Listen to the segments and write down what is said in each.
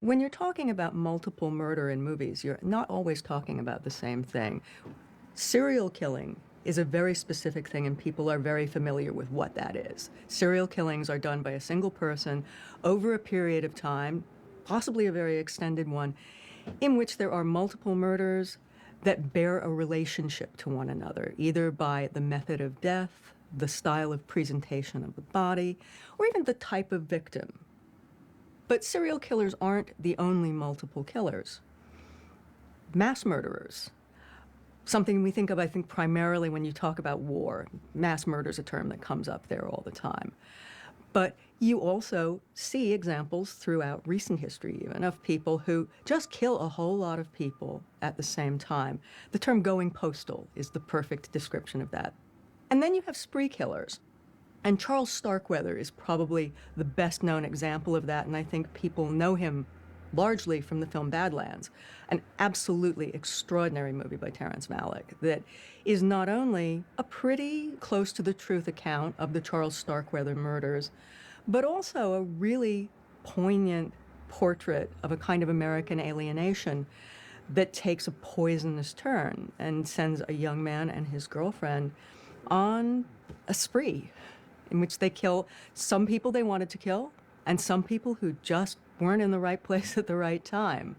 When you're talking about multiple murder in movies, you're not always talking about the same thing. Serial killing is a very specific thing, and people are very familiar with what that is. Serial killings are done by a single person over a period of time, possibly a very extended one, in which there are multiple murders that bear a relationship to one another, either by the method of death, the style of presentation of the body, or even the type of victim. But serial killers aren't the only multiple killers. Mass murderers, something we think of, I think, primarily when you talk about war. Mass murder is a term that comes up there all the time. But you also see examples throughout recent history, even, of people who just kill a whole lot of people at the same time. The term going postal is the perfect description of that. And then you have spree killers. And Charles Starkweather is probably the best known example of that, and I think people know him largely from the film Badlands, an absolutely extraordinary movie by Terrence Malick that is not only a pretty close to the truth account of the Charles Starkweather murders, but also a really poignant portrait of a kind of American alienation that takes a poisonous turn and sends a young man and his girlfriend on a spree in which they kill some people they wanted to kill and some people who just weren't in the right place at the right time.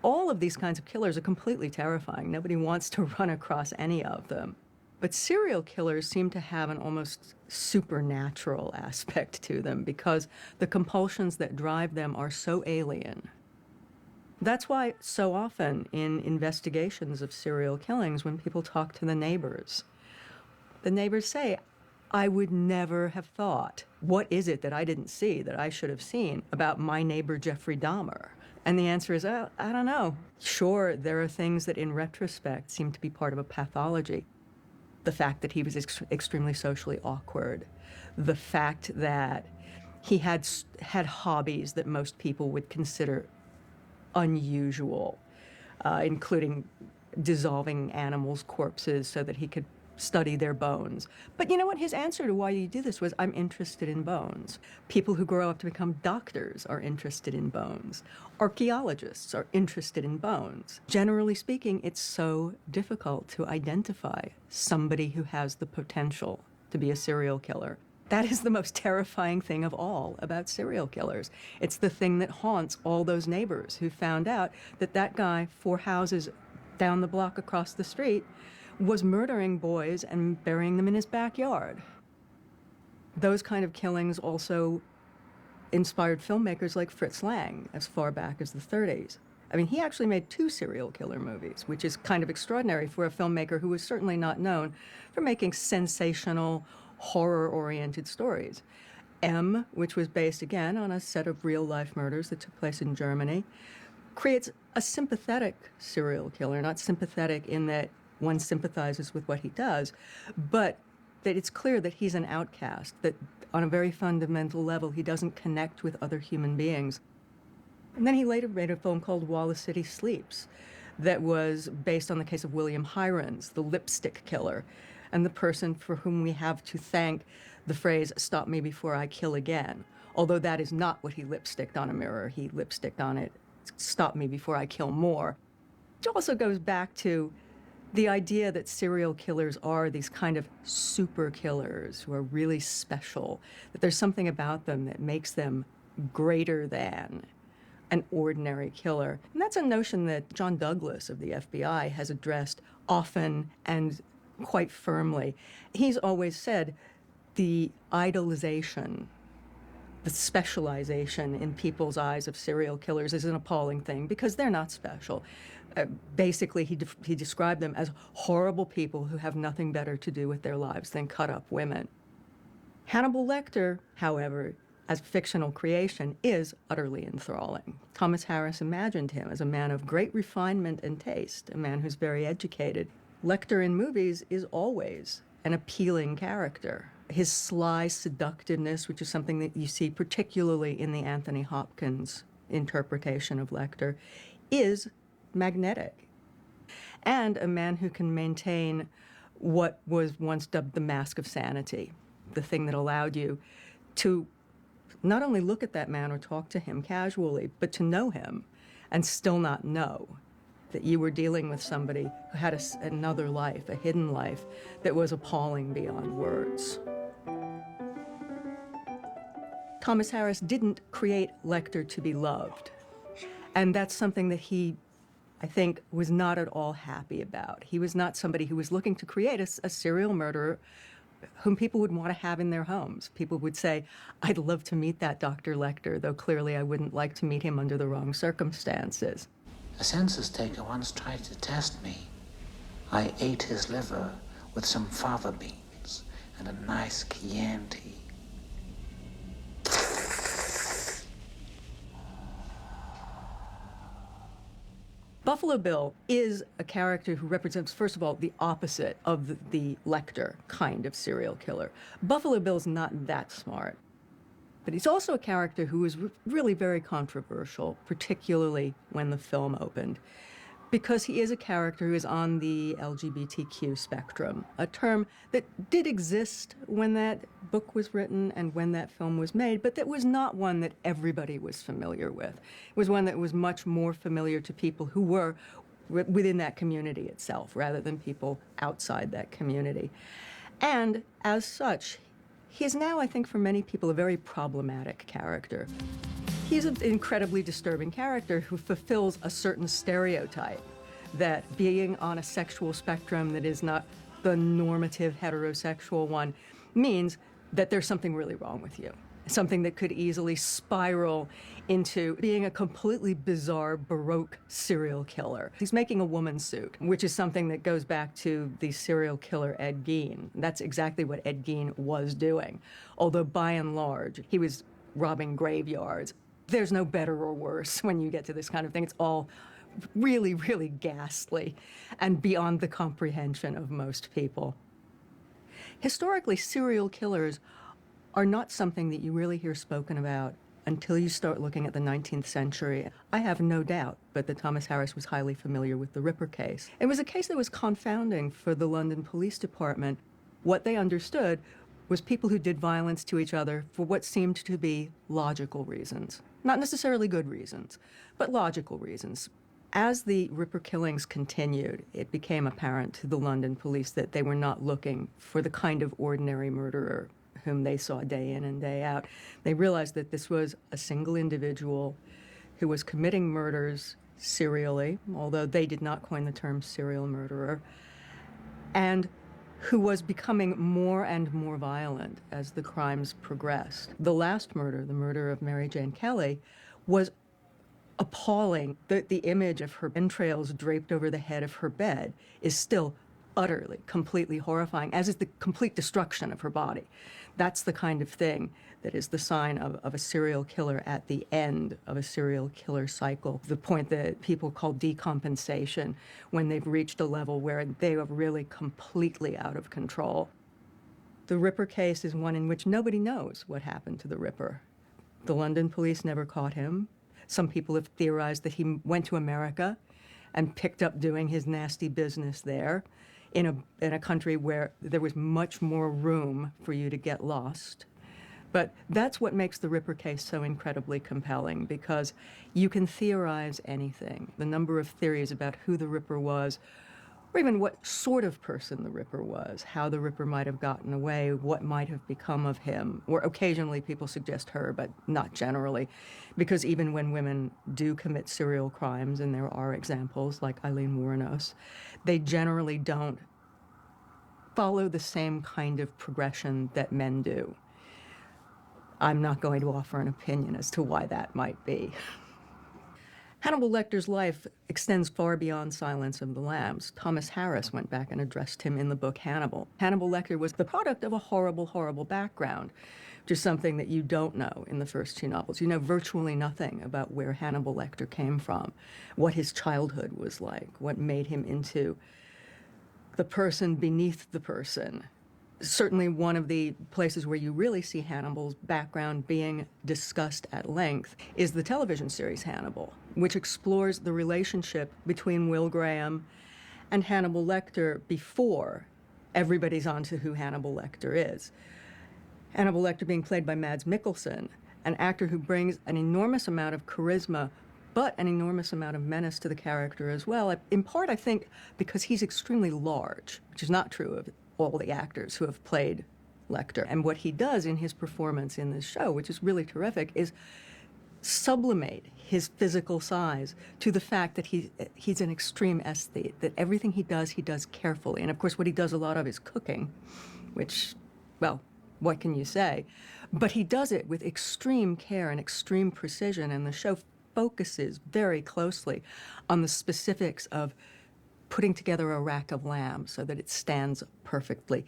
All of these kinds of killers are completely terrifying. Nobody wants to run across any of them. But serial killers seem to have an almost supernatural aspect to them because the compulsions that drive them are so alien. That's why so often in investigations of serial killings, when people talk to the neighbors say, I would never have thought, what is it that I didn't see that I should have seen about my neighbor Jeffrey Dahmer? And the answer is, I don't know. Sure, there are things that in retrospect seem to be part of a pathology. The fact that he was extremely socially awkward, the fact that he had hobbies that most people would consider unusual, including dissolving animals' corpses so that he could study their bones. But you know what? His answer to why you do this was, I'm interested in bones. People who grow up to become doctors are interested in bones. Archaeologists are interested in bones. Generally speaking, it's so difficult to identify somebody who has the potential to be a serial killer. That is the most terrifying thing of all about serial killers. It's the thing that haunts all those neighbors who found out that that guy 4 houses down the block across the street was murdering boys and burying them in his backyard. Those kind of killings also inspired filmmakers like Fritz Lang as far back as the 30s. I mean, he actually made 2 serial killer movies, which is kind of extraordinary for a filmmaker who was certainly not known for making sensational, horror-oriented stories. M, which was based, again, on a set of real-life murders that took place in Germany, creates a sympathetic serial killer, not sympathetic in that one sympathizes with what he does, but that it's clear that he's an outcast, that on a very fundamental level he doesn't connect with other human beings. And then he later made a film called While the City Sleeps that was based on the case of William Hirons, the lipstick killer, and the person for whom we have to thank the phrase, "Stop me before I kill again," although that is not what he lipsticked on a mirror. He lipsticked on it, "Stop me before I kill more." Which also goes back to the idea that serial killers are these kind of super killers who are really special, that there's something about them that makes them greater than an ordinary killer. And that's a notion that John Douglas of the FBI has addressed often and quite firmly. He's always said the idolization, the specialization in people's eyes of serial killers is an appalling thing because they're not special. Basically, he described them as horrible people who have nothing better to do with their lives than cut up women. Hannibal Lecter, however, as a fictional creation, is utterly enthralling. Thomas Harris imagined him as a man of great refinement and taste, a man who's very educated. Lecter in movies is always an appealing character. His sly seductiveness, which is something that you see particularly in the Anthony Hopkins interpretation of Lecter, is magnetic. And a man who can maintain what was once dubbed the mask of sanity, the thing that allowed you to not only look at that man or talk to him casually, but to know him and still not know that you were dealing with somebody who had another life, a hidden life, that was appalling beyond words. Thomas Harris didn't create Lecter to be loved. And that's something that he, I think, was not at all happy about. He was not somebody who was looking to create a serial murderer whom people would want to have in their homes. People would say, I'd love to meet that Dr. Lecter, though clearly I wouldn't like to meet him under the wrong circumstances. A census taker once tried to test me. I ate his liver with some fava beans and a nice Chianti. Buffalo Bill is a character who represents, first of all, the opposite of the Lecter kind of serial killer. Buffalo Bill's not that smart, but he's also a character who was really very controversial, particularly when the film opened, because he is a character who is on the LGBTQ spectrum, a term that did exist when that book was written and when that film was made, but that was not one that everybody was familiar with. It was one that was much more familiar to people who were within that community itself, rather than people outside that community. And as such, he is now, I think, for many people, a very problematic character. He's an incredibly disturbing character who fulfills a certain stereotype that being on a sexual spectrum that is not the normative heterosexual one means that there's something really wrong with you, something that could easily spiral into being a completely bizarre Baroque serial killer. He's making a woman suit, which is something that goes back to the serial killer Ed Gein. That's exactly what Ed Gein was doing, although by and large, he was robbing graveyards. There's no better or worse when you get to this kind of thing. It's all really, really ghastly and beyond the comprehension of most people. Historically, serial killers are not something that you really hear spoken about until you start looking at the 19th century. I have no doubt but that Thomas Harris was highly familiar with the Ripper case. It was a case that was confounding for the London Police Department. What they understood was people who did violence to each other for what seemed to be logical reasons. Not necessarily good reasons, but logical reasons. As the Ripper killings continued, it became apparent to the London police that they were not looking for the kind of ordinary murderer whom they saw day in and day out. They realized that this was a single individual who was committing murders serially, although they did not coin the term serial murderer, and who was becoming more and more violent as the crimes progressed. The last murder, the murder of Mary Jane Kelly, was appalling. The image of her entrails draped over the head of her bed is still utterly, completely horrifying, as is the complete destruction of her body. That's the kind of thing that is the sign of a serial killer at the end of a serial killer cycle, the point that people call decompensation, when they've reached a level where they are really completely out of control. The Ripper case is one in which nobody knows what happened to the Ripper. The London police never caught him. Some people have theorized that he went to America and picked up doing his nasty business there in a country where there was much more room for you to get lost. But that's what makes the Ripper case so incredibly compelling, because you can theorize anything. The number of theories about who the Ripper was, or even what sort of person the Ripper was, how the Ripper might have gotten away, what might have become of him. Or occasionally people suggest her, but not generally, because even when women do commit serial crimes, and there are examples like Eileen Wuornos, they generally don't follow the same kind of progression that men do. I'm not going to offer an opinion as to why that might be. Hannibal Lecter's life extends far beyond Silence of the Lambs. Thomas Harris went back and addressed him in the book Hannibal. Hannibal Lecter was the product of a horrible, horrible background, which is something that you don't know in the first two novels. You know virtually nothing about where Hannibal Lecter came from, what his childhood was like, what made him into the person beneath the person. Certainly one of the places where you really see Hannibal's background being discussed at length is the television series Hannibal, which explores the relationship between Will Graham and Hannibal Lecter before everybody's onto who Hannibal Lecter is. Hannibal Lecter being played by Mads Mikkelsen an actor who brings an enormous amount of charisma, but an enormous amount of menace to the character as well. In part, I think, because he's extremely large, which is not true of all the actors who have played Lecter. And what he does in his performance in this show, which is really terrific, is sublimate his physical size to the fact that he's an extreme aesthete, that everything he does carefully. And of course, what he does a lot of is cooking, which, well, what can you say? But he does it with extreme care and extreme precision, and the show focuses very closely on the specifics of putting together a rack of lamb so that it stands perfectly,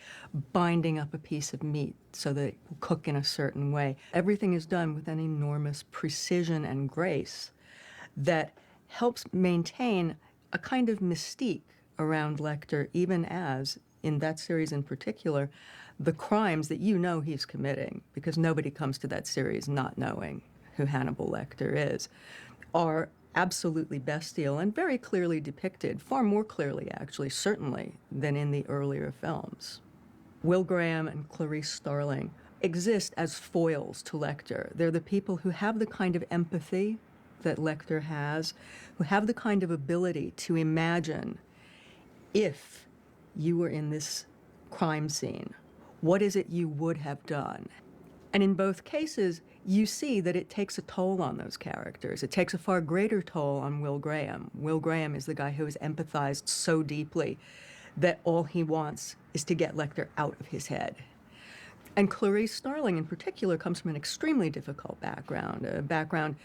binding up a piece of meat so that it will cook in a certain way. Everything is done with an enormous precision and grace that helps maintain a kind of mystique around Lecter, even as, in that series in particular, the crimes that you know he's committing, because nobody comes to that series not knowing who Hannibal Lecter is, are absolutely bestial and very clearly depicted, far more clearly, actually, certainly, than in the earlier films. Will Graham and Clarice Starling exist as foils to Lecter. They're the people who have the kind of empathy that Lecter has, who have the kind of ability to imagine, if you were in this crime scene, what is it you would have done? And in both cases, you see that it takes a toll on those characters. It takes a far greater toll on Will Graham. Will Graham is the guy who has empathized so deeply that all he wants is to get Lecter out of his head. And Clarice Starling, in particular, comes from an extremely difficult background, a background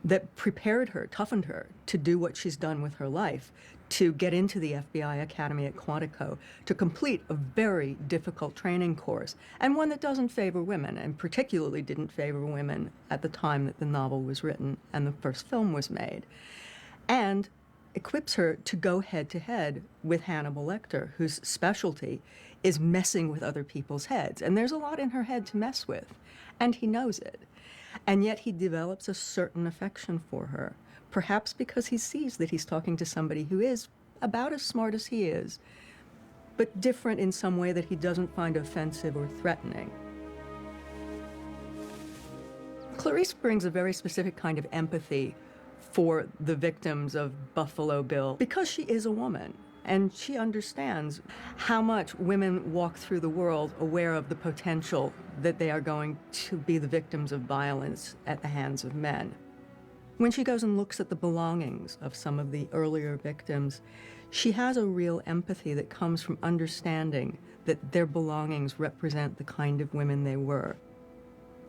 that prepared her, toughened her to do what she's done with her life, to get into the FBI Academy at Quantico, to complete a very difficult training course, and one that doesn't favor women, and particularly didn't favor women at the time that the novel was written and the first film was made, and equips her to go head-to-head with Hannibal Lecter, whose specialty is messing with other people's heads. And there's a lot in her head to mess with, and he knows it. And yet he develops a certain affection for her, perhaps because he sees that he's talking to somebody who is about as smart as he is, but different in some way that he doesn't find offensive or threatening. Clarice brings a very specific kind of empathy for the victims of Buffalo Bill because she is a woman, and she understands how much women walk through the world aware of the potential that they are going to be the victims of violence at the hands of men. When she goes and looks at the belongings of some of the earlier victims, she has a real empathy that comes from understanding that their belongings represent the kind of women they were.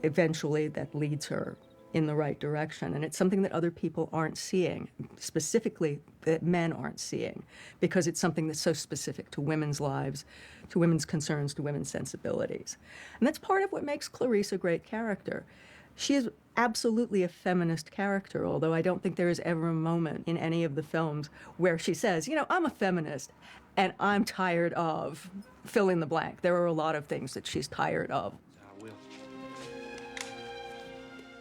Eventually, that leads her in the right direction, and it's something that other people aren't seeing, specifically that men aren't seeing, because it's something that's so specific to women's lives, to women's concerns, to women's sensibilities. And that's part of what makes Clarice a great character. She is absolutely a feminist character, although I don't think there is ever a moment in any of the films where she says, you know, I'm a feminist and I'm tired of fill in the blank. There are a lot of things that she's tired of.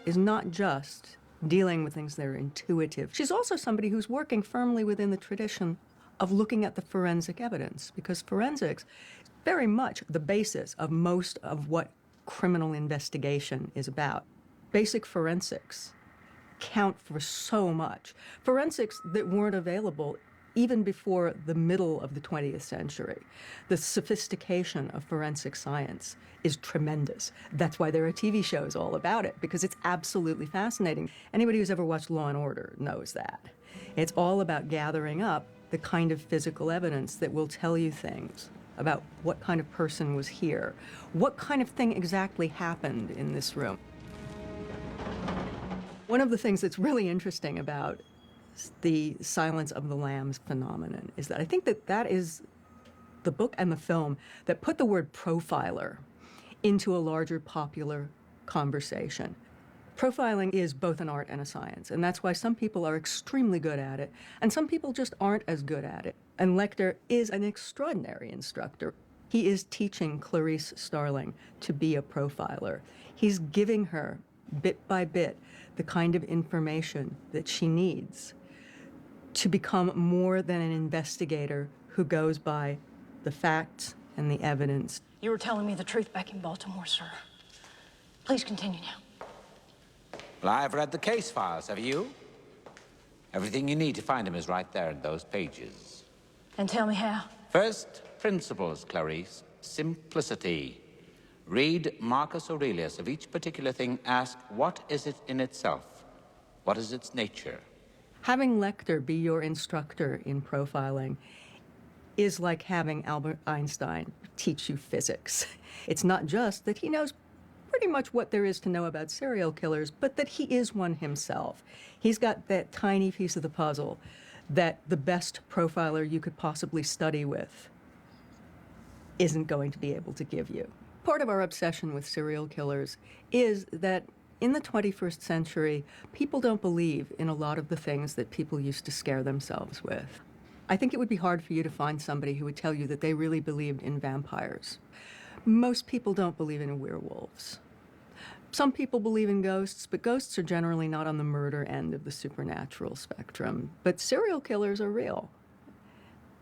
Is not just dealing with things that are intuitive. She's also somebody who's working firmly within the tradition of looking at the forensic evidence, because forensics is very much the basis of most of what criminal investigation is about. Basic forensics count for so much. Forensics that weren't available even before the middle of the 20th century. The sophistication of forensic science is tremendous. That's why there are TV shows all about it, because it's absolutely fascinating. Anybody who's ever watched Law and Order knows that. It's all about gathering up the kind of physical evidence that will tell you things about what kind of person was here, what kind of thing exactly happened in this room. One of the things that's really interesting about the Silence of the Lambs phenomenon is that I think that that is the book and the film that put the word profiler into a larger popular conversation. Profiling is both an art and a science, and that's why some people are extremely good at it, and some people just aren't as good at it. And Lecter is an extraordinary instructor. He is teaching Clarice Starling to be a profiler. He's giving her, bit by bit, the kind of information that she needs to become more than an investigator who goes by the facts and the evidence. You were telling me the truth back in Baltimore, sir. Please continue now. Well, I've read the case files, have you? Everything you need to find him is right there in those pages. And tell me how. First, principles, Clarice. Simplicity. Read Marcus Aurelius. Of each particular thing, ask, what is it in itself? What is its nature? Having Lecter be your instructor in profiling is like having Albert Einstein teach you physics. It's not just that he knows pretty much what there is to know about serial killers, but that he is one himself. He's got that tiny piece of the puzzle that the best profiler you could possibly study with isn't going to be able to give you. Part of our obsession with serial killers is that in the 21st century, people don't believe in a lot of the things that people used to scare themselves with. I think it would be hard for you to find somebody who would tell you that they really believed in vampires. Most people don't believe in werewolves. Some people believe in ghosts, but ghosts are generally not on the murder end of the supernatural spectrum. But serial killers are real.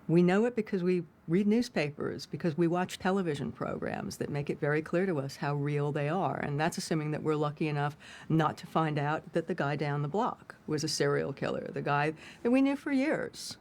We know it because we read newspapers, because we watch television programs that make it very clear to us how real they are. And that's assuming that we're lucky enough not to find out that the guy down the block was a serial killer, the guy that we knew for years.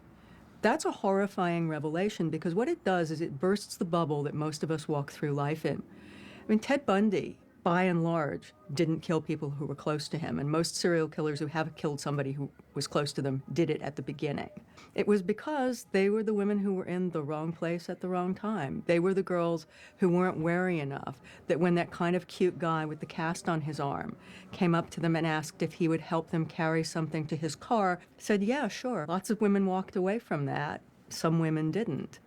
That's a horrifying revelation because what it does is it bursts the bubble that most of us walk through life in. I mean, Ted Bundy, by and large, didn't kill people who were close to him, and most serial killers who have killed somebody who was close to them did it at the beginning. It was because they were the women who were in the wrong place at the wrong time. They were the girls who weren't wary enough that when that kind of cute guy with the cast on his arm came up to them and asked if he would help them carry something to his car, said, yeah, sure. Lots of women walked away from that. Some women didn't.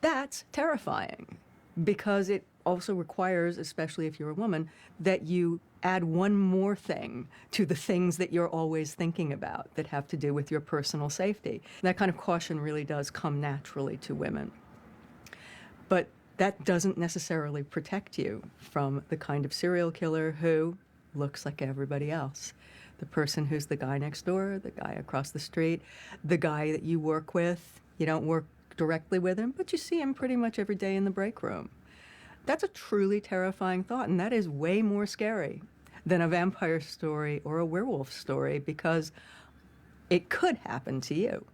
That's terrifying because it also requires, especially if you're a woman, that you add one more thing to the things that you're always thinking about that have to do with your personal safety. That kind of caution really does come naturally to women. But that doesn't necessarily protect you from the kind of serial killer who looks like everybody else. The person who's the guy next door, the guy across the street, the guy that you work with. You don't work directly with him, but you see him pretty much every day in the break room. That's a truly terrifying thought, and that is way more scary than a vampire story or a werewolf story because it could happen to you.